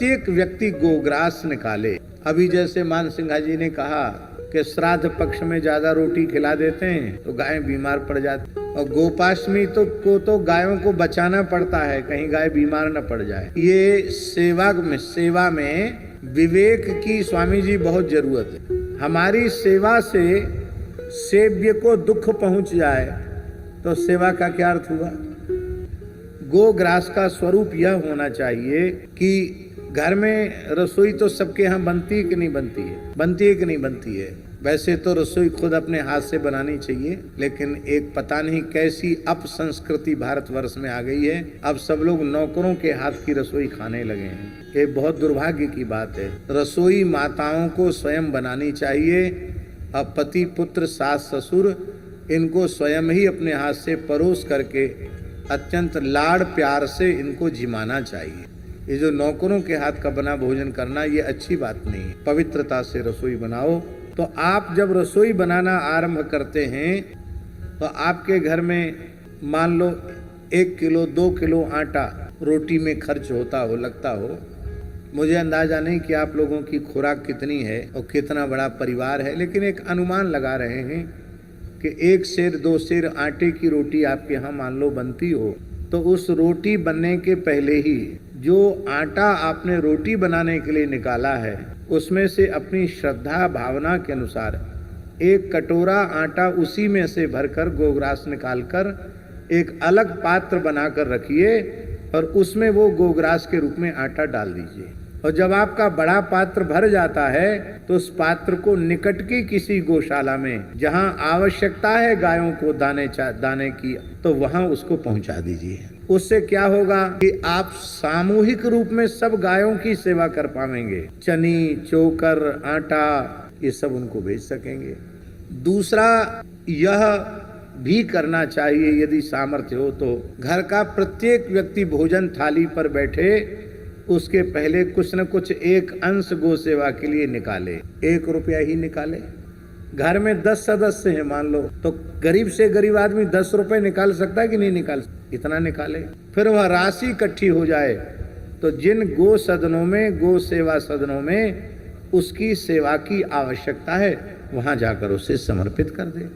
प्रत्येक व्यक्ति गोग्रास निकाले। अभी जैसे मान सिंघा जी ने कहा कि श्राद्ध पक्ष में ज्यादा रोटी खिला देते हैं तो गाय बीमार पड़ जाती, और गोपाष्टमी तो गायों को बचाना पड़ता है कहीं गाय बीमार न पड़ जाए। ये सेवा में विवेक की स्वामी जी बहुत जरूरत है। हमारी सेवा से सेव्य को दुख पहुंच जाए तो सेवा का क्या अर्थ हुआ। गोग्रास का स्वरूप यह होना चाहिए कि घर में रसोई तो सबके यहाँ बनती है कि नहीं बनती है, बनती है कि नहीं बनती है। वैसे तो रसोई खुद अपने हाथ से बनानी चाहिए, लेकिन एक पता नहीं कैसी अपसंस्कृति भारतवर्ष में आ गई है। अब सब लोग नौकरों के हाथ की रसोई खाने लगे हैं। ये बहुत दुर्भाग्य की बात है। रसोई माताओं को स्वयं बनानी चाहिए। अब पति पुत्र सास ससुर इनको स्वयं ही अपने हाथ से परोस करके अत्यंत लाड़ प्यार से इनको जिमाना चाहिए। ये जो नौकरों के हाथ का बना भोजन करना ये अच्छी बात नहीं है। पवित्रता से रसोई बनाओ। तो आप जब रसोई बनाना आरंभ करते हैं तो आपके घर में मान लो 1 किलो 2 किलो आटा रोटी में खर्च होता हो, लगता हो। मुझे अंदाजा नहीं कि आप लोगों की खुराक कितनी है और कितना बड़ा परिवार है, लेकिन एक अनुमान लगा रहे हैं कि 1 सेर 2 सेर आटे की रोटी आपके यहाँ मान लो बनती हो, तो उस रोटी बनने के पहले ही जो आटा आपने रोटी बनाने के लिए निकाला है उसमें से अपनी श्रद्धा भावना के अनुसार 1 कटोरा आटा उसी में से भरकर गोग्रास निकालकर एक अलग पात्र बनाकर रखिए और उसमें वो गोग्रास के रूप में आटा डाल दीजिए। और जब आपका बड़ा पात्र भर जाता है तो उस पात्र को निकट की किसी गौशाला में जहां आवश्यकता है गायों को दाने की, तो वहां उसको पहुंचा दीजिए। उससे क्या होगा कि आप सामूहिक रूप में सब गायों की सेवा कर पाएंगे। चनी चोकर आटा ये सब उनको भेज सकेंगे। दूसरा यह भी करना चाहिए यदि सामर्थ्य हो तो घर का प्रत्येक व्यक्ति भोजन थाली पर बैठे उसके पहले कुछ न कुछ एक अंश गो सेवा के लिए निकाले। 1 रुपया ही निकाले। घर में 10 सदस्य हैं मान लो, तो गरीब से गरीब आदमी 10 रुपए निकाल सकता है कि नहीं निकाल सकता, इतना निकाले। फिर वह राशि इकट्ठी हो जाए तो जिन गो सदनों में गो सेवा सदनों में उसकी सेवा की आवश्यकता है वहां जाकर उसे समर्पित कर दे।